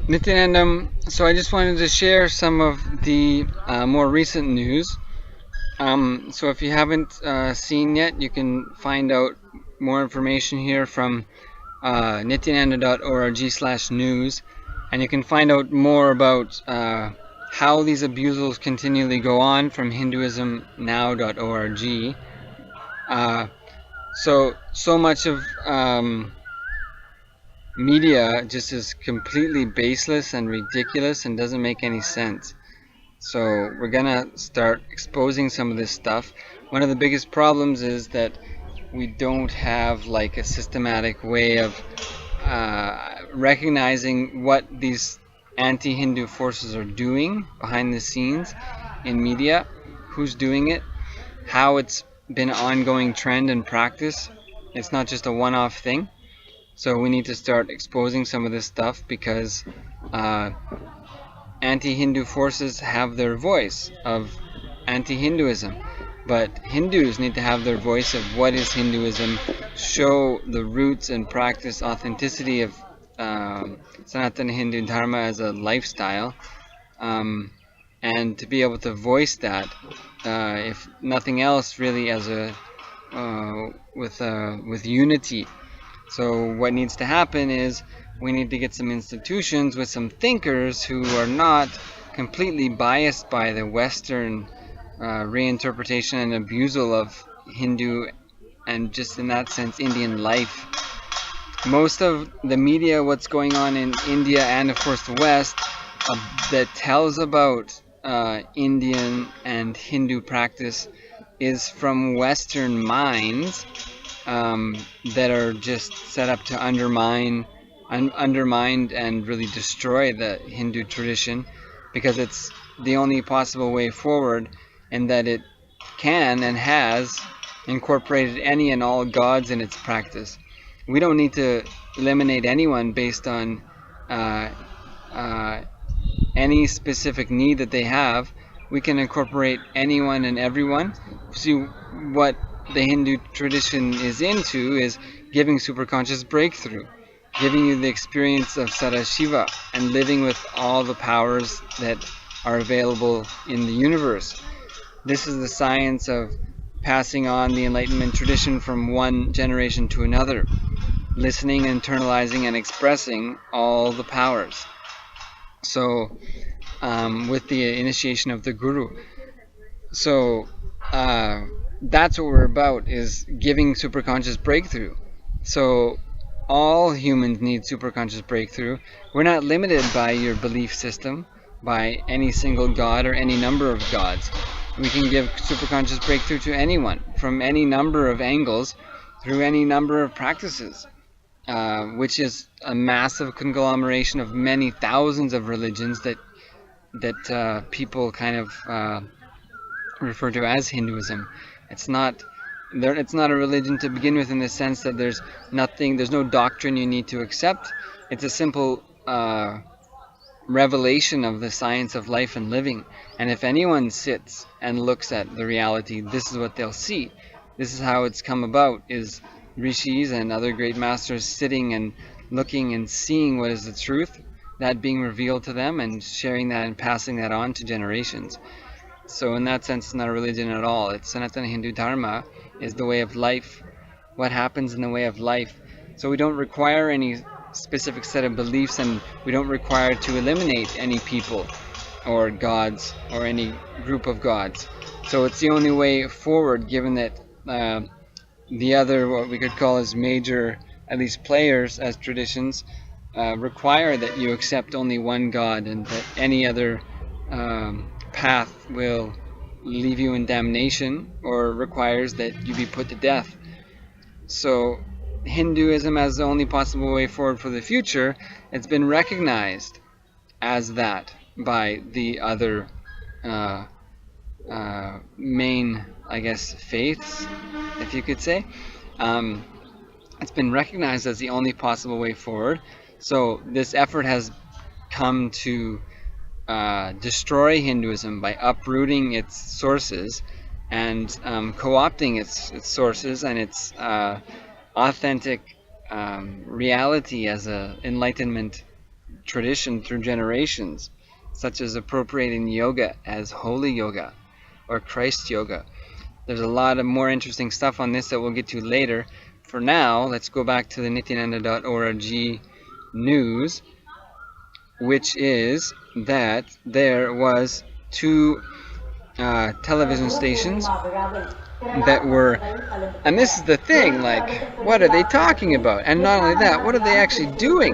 Nithyananda, so I just wanted to share some of the more recent news. So if you haven't seen yet, you can find out more information here from nithyananda.org/news, and you can find out more about how these abusals continually go on from hinduismnow.org. So much of media just is completely baseless and ridiculous and doesn't make any sense. So we're gonna start exposing some of this stuff. One of the biggest problems is that we don't have like a systematic way of recognizing what these anti-Hindu forces are doing behind the scenes in media, who's doing it, how it's been an ongoing trend and practice. It's not just a one-off thing. So we need to start exposing some of this stuff because uh, anti-Hindu forces have their voice of anti-Hinduism, but Hindus need to have their voice of what is Hinduism, show the roots and practice authenticity of Sanatana Hindu Dharma as a lifestyle, um, and to be able to voice that, if nothing else, really as a with unity. So what needs to happen is we need to get some institutions with some thinkers who are not completely biased by the Western reinterpretation and abusal of Hindu and just in that sense Indian life. Most of the media, what's going on in India and of course the West, that tells about Indian and Hindu practice is from Western minds that are just set up to undermine and really destroy the Hindu tradition because it's the only possible way forward, and that it can and has incorporated any and all gods in its practice. We don't need to eliminate anyone based on uh, uh, any specific need that they have. We can incorporate anyone and everyone. See, what the Hindu tradition is into is giving superconscious breakthrough, giving you the experience of Sadashiva and living with all the powers that are available in the universe. This is the science of passing on the Enlightenment tradition from one generation to another, listening, internalizing, and expressing all the powers. So, with the initiation of the Guru. So, that's what we're about, is giving superconscious breakthrough. So all humans need superconscious breakthrough. We're not limited by your belief system, by any single god or any number of gods. We can give superconscious breakthrough to anyone from any number of angles through any number of practices, which is a massive conglomeration of many thousands of religions that people kind of refer to as Hinduism. It's not it's not a religion to begin with in the sense that there's no doctrine you need to accept. It's a simple revelation of the science of life and living. And if anyone sits and looks at the reality, this is what they'll see. This is how it's come about, is rishis and other great masters sitting and looking and seeing what is the truth, that being revealed to them, and sharing that and passing that on to generations. So in that sense, it's not a religion at all. It's Sanatana Hindu Dharma is the way of life, what happens in the way of life. So we don't require any specific set of beliefs, and we don't require to eliminate any people or gods or any group of gods. So it's the only way forward, given that the other, what we could call as major, at least players as traditions, require that you accept only one god, and that any other path will leave you in damnation or requires that you be put to death. So Hinduism as the only possible way forward for the future, it's been recognized as that by the other main, I guess, faiths, if you could say. Um, it's been recognized as the only possible way forward. So this effort has come to destroy Hinduism by uprooting its sources and co-opting its sources and its authentic reality as a enlightenment tradition through generations, such as appropriating yoga as holy yoga or Christ yoga. There's a lot of more interesting stuff on this that we'll get to later. For now, let's go back to the Nithyananda.org news, which is that there was two television stations that were, and this is the thing, like, what are they talking about? And not only that, what are they actually doing?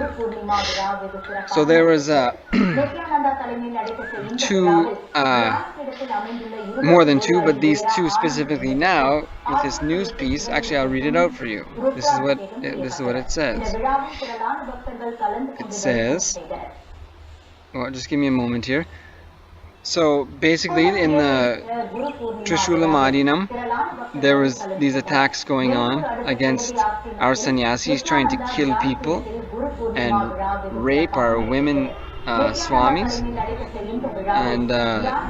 So there was two, more than two, but these two specifically now with this news piece. Actually, I'll read it out for you. This is what it says. It says, well, just give me a moment here. So basically, in the Trishulam Adinam, there was these attacks going on against our sannyasis, trying to kill people and rape our women swamis, and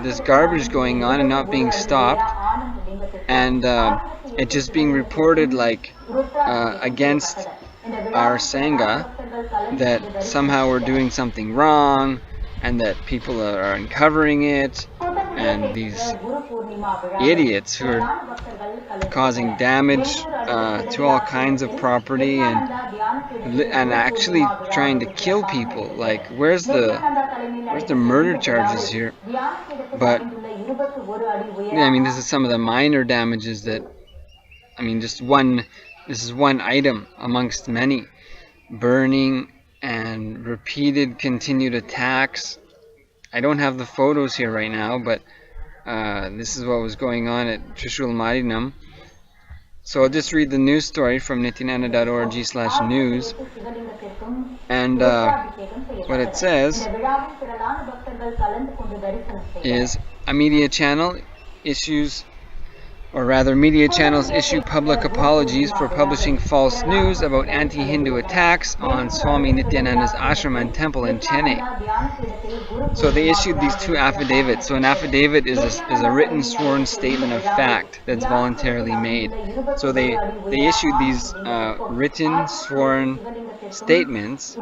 this garbage going on and not being stopped, and it just being reported like against our sangha, that somehow we're doing something wrong, and that people are uncovering it, and these idiots who are causing damage to all kinds of property and actually trying to kill people. Like, where's the murder charges here? But yeah, I mean, this is some of the minor damages that, I mean, this is one item amongst many. Burning and repeated continued attacks. I don't have the photos here right now, but this is what was going on at Trishul Marinam. So I'll just read the news story from nithyananda.org/news, and what it says is media channels issue public apologies for publishing false news about anti-Hindu attacks on Swami Nithyananda's ashram and temple in Chennai. So they issued these two affidavits. So an affidavit is a written sworn statement of fact that's voluntarily made. So they issued these written sworn statements,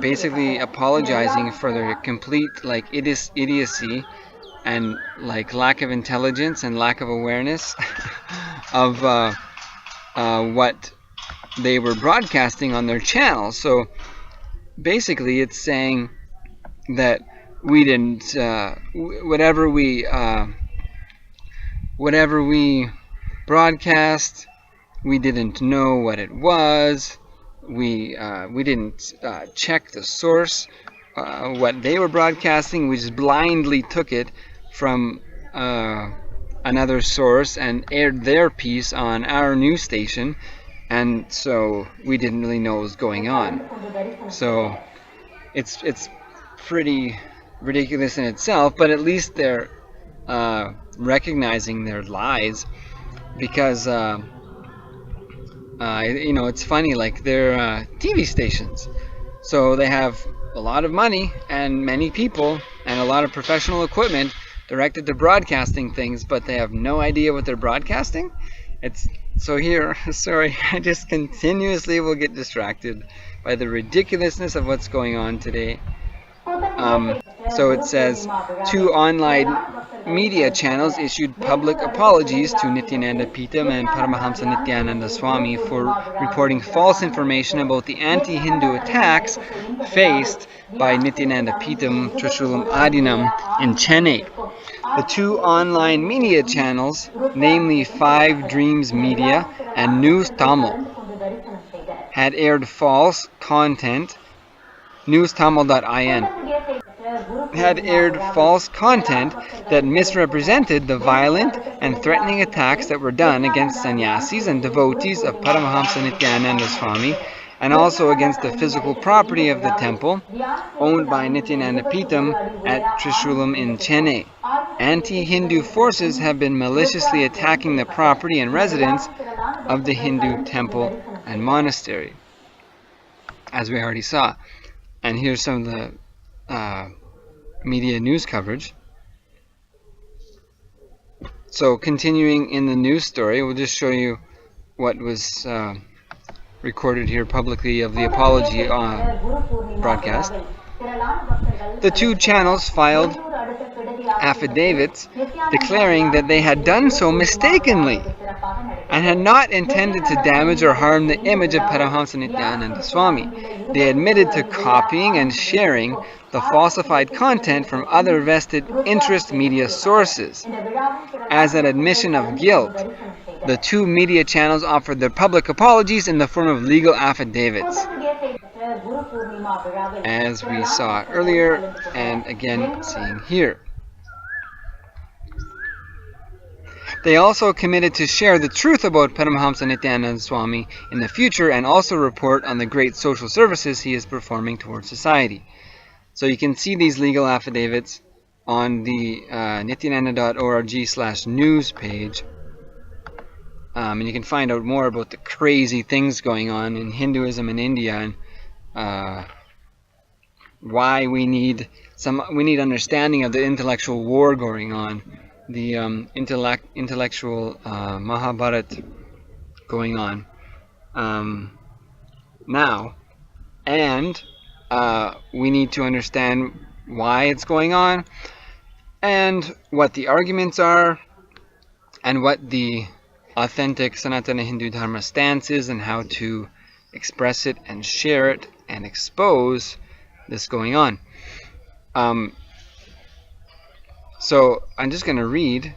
basically apologizing for their complete idiocy and lack of intelligence and lack of awareness of what they were broadcasting on their channel. So basically it's saying that we didn't whatever we broadcast, we didn't know what it was. We didn't check the source, what they were broadcasting. We just blindly took it from another source and aired their piece on our news station, and so we didn't really know what was going on. So it's pretty ridiculous in itself, but at least they're recognizing their lies, because it's funny, like, they're TV stations, so they have a lot of money and many people and a lot of professional equipment directed to broadcasting things, but they have no idea what they're broadcasting. Sorry, I just continuously will get distracted by the ridiculousness of what's going on today. So it says, two online media channels issued public apologies to Nithyananda Peetam and Paramahamsa Nithyananda Swami for reporting false information about the anti-Hindu attacks faced by Nithyananda Peetam Trishulam Adinam in Chennai. The two online media channels, namely Five Dreams Media and News Tamil, had aired false content. NewsTamil.in had aired false content that misrepresented the violent and threatening attacks that were done against sannyasis and devotees of Paramahamsa Nithyananda Swami, and also against the physical property of the temple owned by Nithyananda Peetam at Trishulam in Chennai. Anti-Hindu forces have been maliciously attacking the property and residence of the Hindu temple and monastery, as we already saw. And here's some of the media news coverage. So continuing in the news story, we'll just show you what was recorded here publicly of the apology broadcast. The two channels filed affidavits declaring that they had done so mistakenly and had not intended to damage or harm the image of Paramahamsa Nithyananda Swami. They admitted to copying and sharing the falsified content from other vested interest media sources. As an admission of guilt, the two media channels offered their public apologies in the form of legal affidavits, as we saw earlier and again seeing here. They also committed to share the truth about Paramahamsa Nithyananda Swami in the future and also report on the great social services he is performing towards society. So you can see these legal affidavits on the nithyananda.org/news page. And you can find out more about the crazy things going on in Hinduism in India and why we need understanding of the intellectual war going on, the intellectual Mahabharat going on now, and we need to understand why it's going on and what the arguments are and what the authentic Sanatana Hindu Dharma stance is and how to express it and share it and expose this going on. So I'm just going to read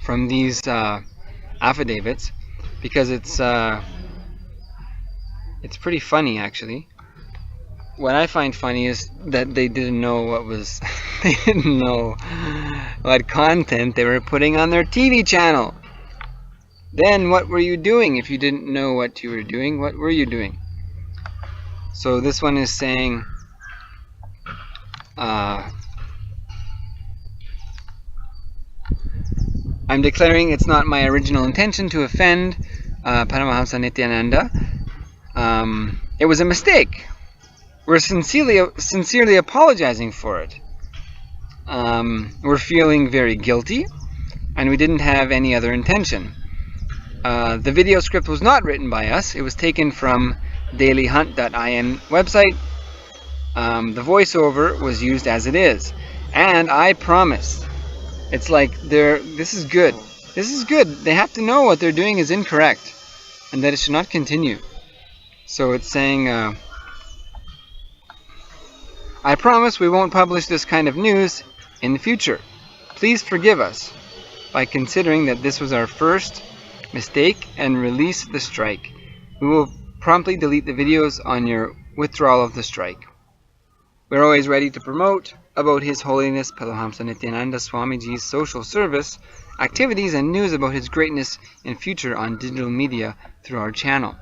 from these affidavits because it's pretty funny actually. What I find funny is that they didn't know what was they didn't know what content they were putting on their TV channel. Then what were you doing if you didn't know what you were doing? What were you doing? So this one is saying I'm declaring it's not my original intention to offend Paramahamsa Nithyananda. It was a mistake. We're sincerely apologizing for it. We're feeling very guilty, and we didn't have any other intention. The video script was not written by us. It was taken from dailyhunt.in website. The voiceover was used as it is. And I promise, it's like this is good. This is good. They have to know what they're doing is incorrect and that it should not continue. So it's saying, I promise we won't publish this kind of news in the future. Please forgive us by considering that this was our first mistake and release the strike. We will promptly delete the videos on your withdrawal of the strike. We're always ready to promote about His Holiness Paramahamsa Nithyananda Swamiji's social service activities and news about his greatness in future on digital media through our channel.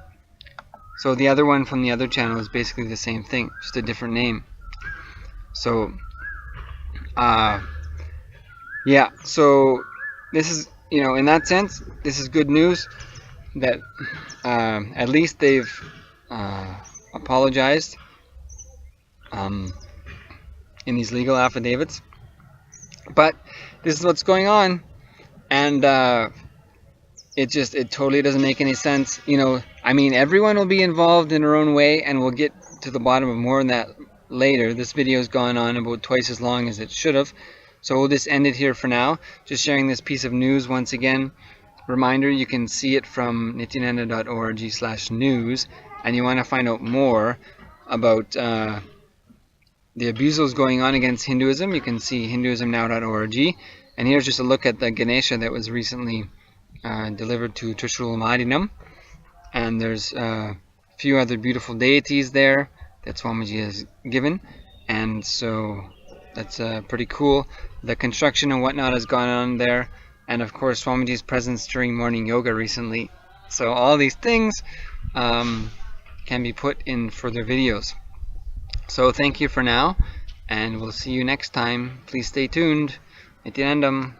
So the other one from the other channel is basically the same thing, just a different name. So yeah, so this is, in that sense, this is good news that at least they've apologized in these legal affidavits. But this is what's going on, and it totally doesn't make any sense. I mean, everyone will be involved in their own way, and we'll get to the bottom of more than that later. This video has gone on about twice as long as it should have, so we'll just end it here for now. Just sharing this piece of news once again. Reminder, you can see it from nithyananda.org/news, and you want to find out more about the abusals going on against Hinduism, you can see hinduismnow.org. And here's just a look at the Ganesha that was recently delivered to Trishul Madinam. And there's a few other beautiful deities there that Swamiji has given. And so that's pretty cool. The construction and whatnot has gone on there. And of course Swamiji's presence during morning yoga recently. So all these things can be put in further videos. So thank you for now, and we'll see you next time. Please stay tuned. Nithyanandam.